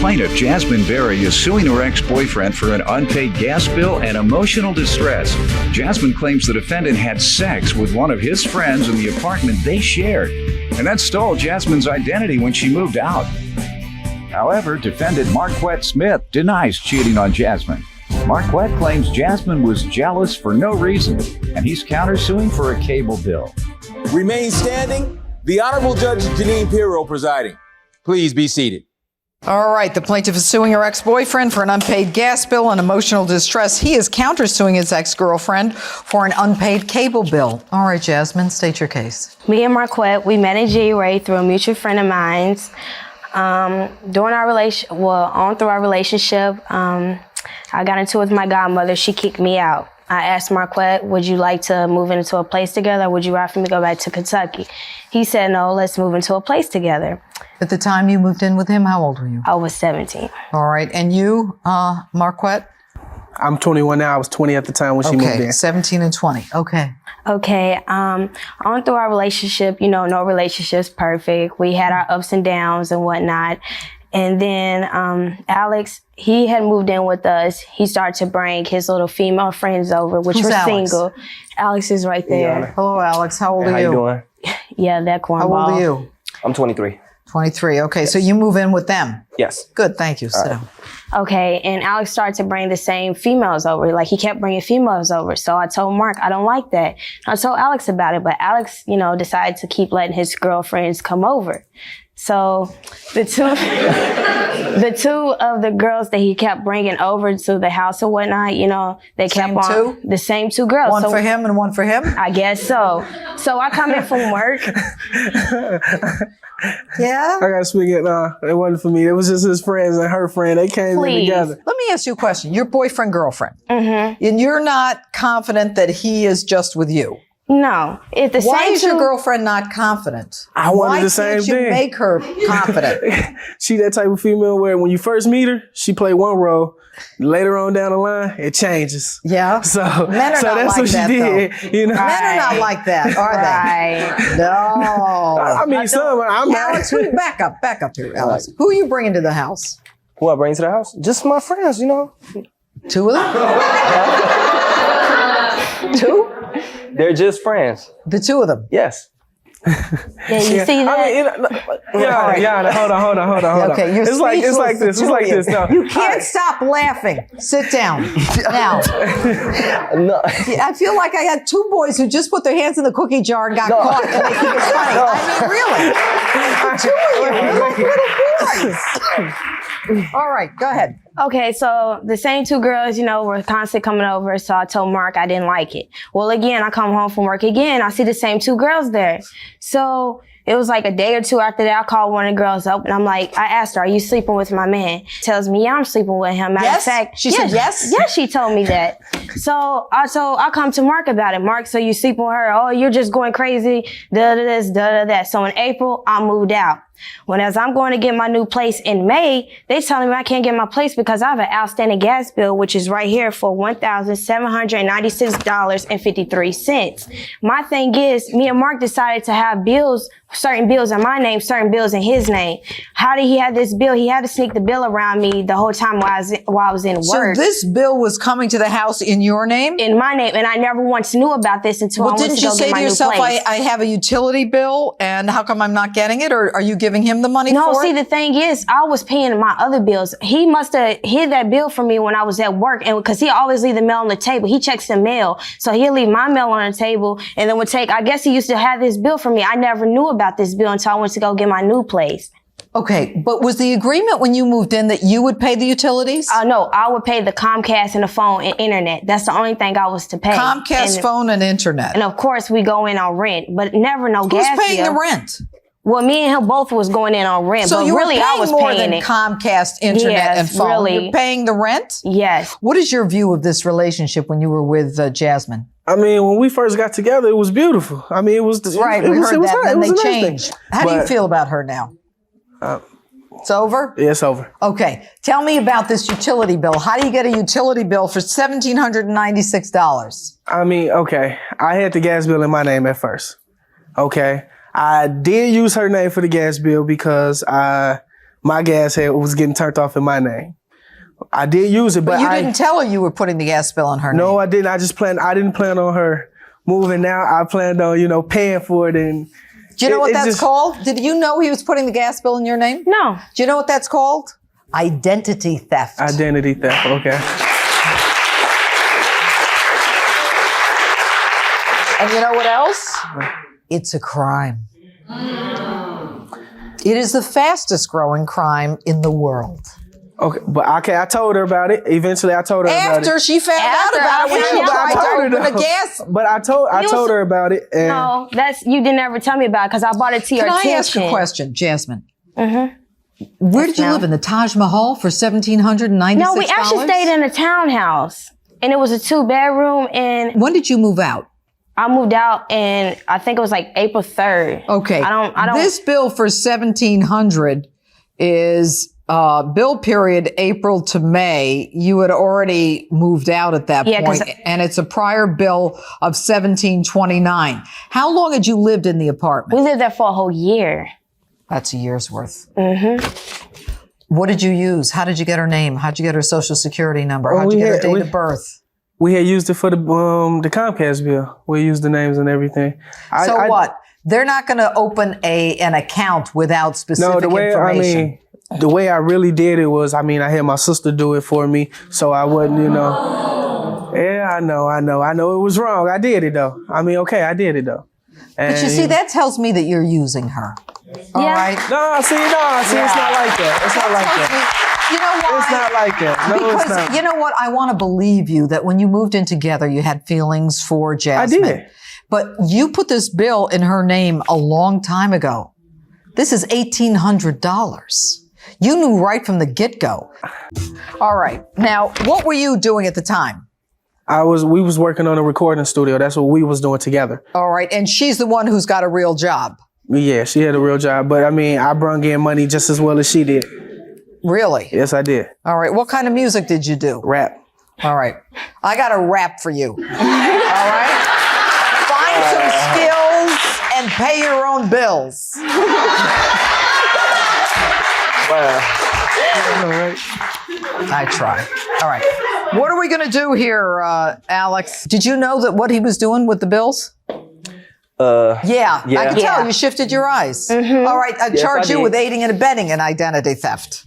Plaintiff Jasmine Berry is suing her ex-boyfriend for an unpaid gas bill and emotional distress. Jasmine claims the defendant had sex with one of his friends in the apartment they shared, and that stole Jasmine's identity when she moved out. However, defendant Marquette Smith denies cheating on Jasmine. Marquette claims Jasmine was jealous for no reason, and he's countersuing for a cable bill. Remain standing. The Honorable Judge Jeanine Pirro presiding. Please be seated. All right, the plaintiff is suing her ex-boyfriend for an unpaid gas bill and emotional distress. He is countersuing his ex-girlfriend for an unpaid cable bill. All right, Jasmine, state your case. Me and Marquette, we met in January through a mutual friend of mine's. Through our relationship, I got into it with my godmother. She kicked me out. I asked Marquette, would you like to move into a place together, or would you rather me go back to Kentucky? He said, no, let's move into a place together. At the time you moved in with him, how old were you? I was 17. All right, and you, Marquette? I'm 21 now. I was 20 at the time when she moved in. 17 and 20. Okay. Okay. On through our relationship, no relationship's perfect. We had our ups and downs and whatnot. And then Alex, he had moved in with us. He started to bring his little female friends over, which Who's were Alex? single. Alex is right there. Yeah. Hello, Alex. How old are you? How you doing? Yeah, that cornball. How old are you? I'm 23. 23. Okay, so you move in with them. Yes. Good, thank you. Sit down. Okay, and Alex started to bring the same females over. Like, he kept bringing females over. So I told Mark, I don't like that. I told Alex about it, but Alex, decided to keep letting his girlfriends come over. So the two of the girls that he kept bringing over to the house or whatnot, they kept on the same two girls. One for him and one for him? I guess so. So I come in from work. Yeah? I gotta speak it. It wasn't for me. It was just his friends and her friend. They came in together. Let me ask you a question. Your boyfriend, girlfriend, Mm-hmm. and you're not confident that he is just with you. No. Why is your girlfriend not confident? I wanted the same Why can't you thing. make her confident? She that type of female where when you first meet her, she play one role. Later on down the line, it changes. Yeah. So Men are not that's like what she that, did. Men are not like that, are they? No. I mean, I'm not. Alex, back up here, Alex. Who are you bringing to the house? Who I bring to the house? Just my friends, Two of them? Two? They're just friends. The two of them? Yes. Yeah, you see that? Hold on. Okay, you're it's like this. It's like this. No. You can't stop laughing. Sit down. Now. No. I feel like I had two boys who just put their hands in the cookie jar and got caught, and they think it's funny. I mean, really. The two of you, you're like little boys. All right, go ahead. Okay, so the same two girls, were constantly coming over. So I told Mark I didn't like it. Well, again, I come home from work again. I see the same two girls there. So it was like a day or two after that, I called one of the girls up and I asked her, are you sleeping with my man? Tells me, yeah, I'm sleeping with him. Matter of fact, she said yes? Yes, she told me that. So I come to Mark about it. Mark, so you sleeping with her? Oh, you're just going crazy. This, that. So in April, I moved out. When as I'm going to get my new place in May, they telling me I can't get my place because I have an outstanding gas bill, which is right here for $1,796.53. My thing is, me and Mark decided to have certain bills in my name, certain bills in his name. How did he have this bill? He had to sneak the bill around me the whole time while I was in work. So this bill was coming to the house in your name? In my name, and I never once knew about this until I went to go get my new place. Didn't you say to yourself, I have a utility bill, and how come I'm not getting it? Or are you giving him the money for it? No, see, the thing is, I was paying my other bills. He must have hid that bill from me when I was at work, and because he always leave the mail on the table. He checks the mail, so he'll leave my mail on the table, and then I guess he used to have this bill for me. I never knew about this bill until I went to go get my new place. Okay, but was the agreement when you moved in that you would pay the utilities? No, I would pay the Comcast and the phone and internet. That's the only thing I was to pay. Comcast, phone, and internet. And of course, we go in on rent, but never no gas bill. Who's paying the rent? Well, me and him both was going in on rent, so but you really were I was more paying than it. Comcast, internet, and phone. Really. You're paying the rent? Yes. What is your view of this relationship when you were with Jasmine? I mean, when we first got together, it was beautiful. I mean, it was right. We heard that, and then they changed. How do you feel about her now? It's over? Yeah, it's over. Okay. Tell me about this utility bill. How do you get a utility bill for $1,796? I mean, okay. I had the gas bill in my name at first. Okay. I did use her name for the gas bill because I my gas head was getting turned off in my name. I did use it, but you didn't tell her you were putting the gas bill in her name. No, I didn't. I didn't plan on her moving now. I planned on, paying for it. And do you know what that's called? Did you know he was putting the gas bill in your name? No. Do you know what that's called? Identity theft. Identity theft, okay. And you know what else? It's a crime. It is the fastest growing crime in the world. Okay, but I told her about it. Eventually, I told her about it. After she found out about it when she tried to open the gas. But I told her about it. And No, you didn't ever tell me about it because I brought it to your attention. Can I ask a question, Jasmine? Mm-hmm. Where did you live? In the Taj Mahal for $1,796? No, we actually stayed in a townhouse, and it was a 2-bedroom. And when did you move out? I moved out in, I think it was like April 3rd. Okay. I don't. This bill for $1,700 is bill period April to May. You had already moved out at that point, and it's a prior bill of $1,729. How long had you lived in the apartment? We lived there for a whole year. That's a year's worth. Mm-hmm. What did you use? How did you get her name? How'd you get her social security number? How'd you get her date of birth? We had used it for the Comcast bill. We used the names and everything. What? They're not going to open an account without specific information. The way I really did it was, I had my sister do it for me, so I wouldn't, Yeah, I know it was wrong. I did it though. Okay, I did it though. And, but you see, that tells me that you're using her. All right? No, it's not like that. It's not like that. You know why? It's not like that. No, because it's not. You know what? I want to believe you that when you moved in together, you had feelings for Jasmine. I did. But you put this bill in her name a long time ago. This is $1,800. You knew right from the get-go. All right. Now, what were you doing at the time? We was working on a recording studio. That's what we was doing together. All right. And she's the one who's got a real job. Yeah, she had a real job. But I brung in money just as well as she did. Really? Yes, I did. All right. What kind of music did you do? Rap. All right. I got a rap for you. All right? Find some skills and pay your own bills. Wow. All right. I try. All right. What are we going to do here, Alex? Did you know that what he was doing with the bills? Yeah, I can tell. You shifted your eyes. Mm-hmm. All right. I charge you with aiding and abetting in identity theft.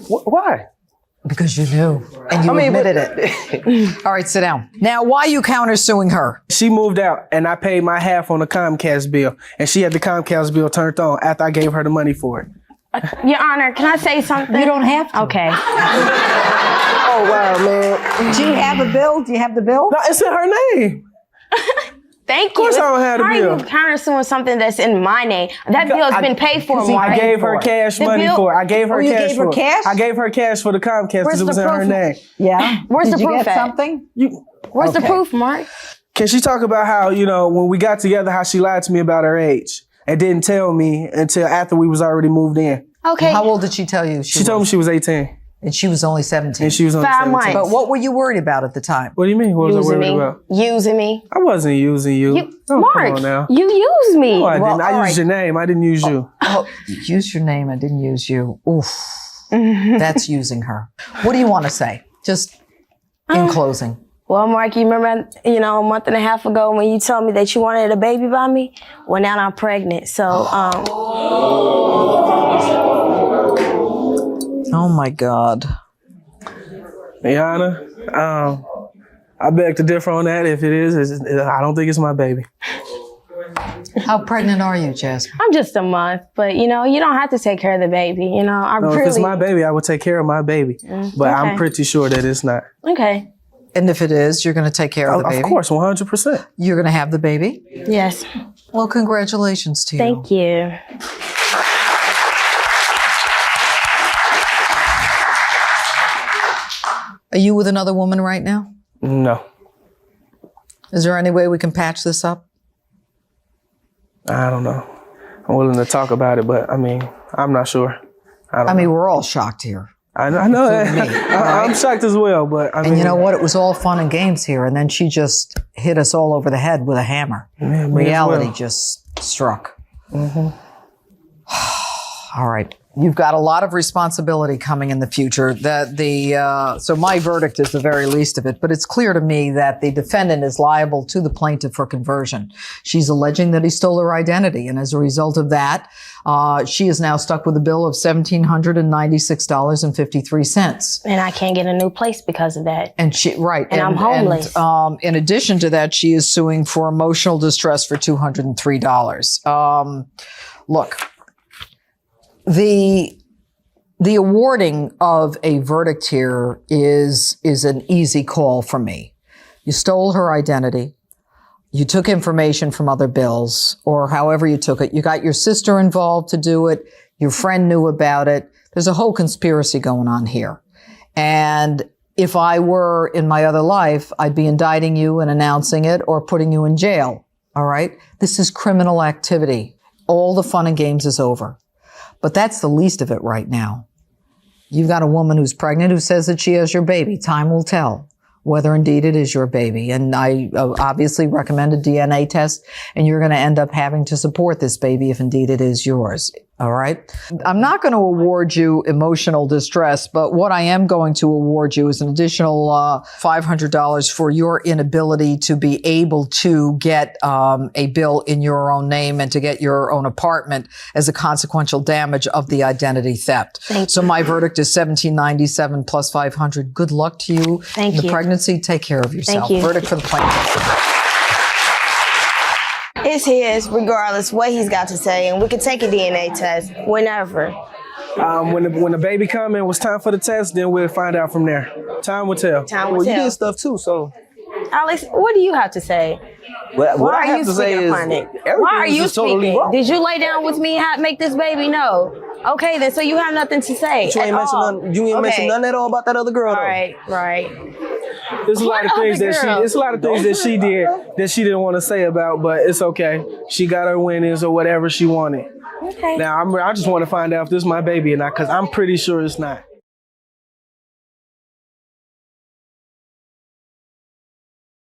Why? Because you knew and you admitted it. All right, sit down. Now, why are you countersuing her? She moved out and I paid my half on the Comcast bill, and she had the Comcast bill turned on after I gave her the money for it. Your Honor, can I say something? You don't have to. Okay. Oh, wow, man. Do you have a bill? Do you have the bill? No, it's in her name. Thank you. Of course I don't have the bill. How are you countersuing something that's in my name? That bill has been paid for. I gave her cash money for it. I gave her cash for it. You gave her cash? I gave her cash for the Comcast because it was in her name. Yeah. Where's the proof Did you get something? Where's the proof, Mark? Can she talk about how, when we got together, how she lied to me about her age and didn't tell me until after we was already moved in? Okay. How old did she tell you she told me she was 18. And she was only 17. And she was only 5 17. months. But what were you worried about at the time? What do you mean? What was I worried about? Using me. I wasn't using you. Mark, come on now. you used me. No, I didn't. I used your name. I didn't use you. Oh, use your name. I didn't use you. Oof. That's using her. What do you want to say? Just in closing. Well, Mark, you remember, a month and a half ago when you told me that you wanted a baby by me? Well, now I'm pregnant. So, Oh, my God. Yana, I beg to differ on that. If it is, I don't think it's my baby. How pregnant are you, Jasmine? I'm just a month, but you don't have to take care of the baby. If it's my baby, I would take care of my baby. But I'm pretty sure that it's not. Okay. And if it is, you're going to take care of the baby? Of course, 100%. You're going to have the baby? Yes. Well, congratulations to you. Thank you. Are you with another woman right now? No. Is there any way we can patch this up? I don't know. I'm willing to talk about it, but I'm not sure. We're all shocked here. I know that. I'm shocked as well, but And you know what? It was all fun and games here, and then she just hit us all over the head with a hammer. Yeah, Reality just struck. Mm-hmm. All right. You've got a lot of responsibility coming in the future. So my verdict is the very least of it, but it's clear to me that the defendant is liable to the plaintiff for conversion. She's alleging that he stole her identity, and as a result of that, she is now stuck with a bill of $1,796.53. And I can't get a new place because of that. And I'm homeless. And, in addition to that, she is suing for emotional distress for $203. Look. The awarding of a verdict here is an easy call for me. You stole her identity. You took information from other bills, or however you took it. You got your sister involved to do it. Your friend knew about it. There's a whole conspiracy going on here. And if I were in my other life, I'd be indicting you and announcing it or putting you in jail. All right? This is criminal activity. All the fun and games is over. But that's the least of it right now. You've got a woman who's pregnant who says that she has your baby. Time will tell whether indeed it is your baby. And I obviously recommend a DNA test, and you're going to end up having to support this baby if indeed it is yours. All right. I'm not going to award you emotional distress, but what I am going to award you is an additional $500 for your inability to be able to get a bill in your own name and to get your own apartment as a consequential damage of the identity theft. So my verdict is $1,797 plus $500. Good luck to you. Thank you. The pregnancy, take care of yourself. Thank you. Verdict for the plaintiff. It's his, regardless what he's got to say, and we can take a DNA test whenever. When the baby come and it was time for the test, then we'll find out from there. Time will tell. Time will Well, you tell. did stuff too, so. Alex, what do you have to say? What Why I are have you to say speaking is upon it? everything Why are is you just totally speaking? wrong. Did you lay down with me and make this baby know? Okay, then, so you have nothing to say You at ain't mentioned all. none. You ain't mentioned none at all about that other girl. All though. right. There's a lot of What things other that girl? it's a lot of things that she did that she didn't want to say about, but it's okay. She got her winnings or whatever she wanted. Okay. Now I just want to find out if this is my baby or not, because I'm pretty sure it's not.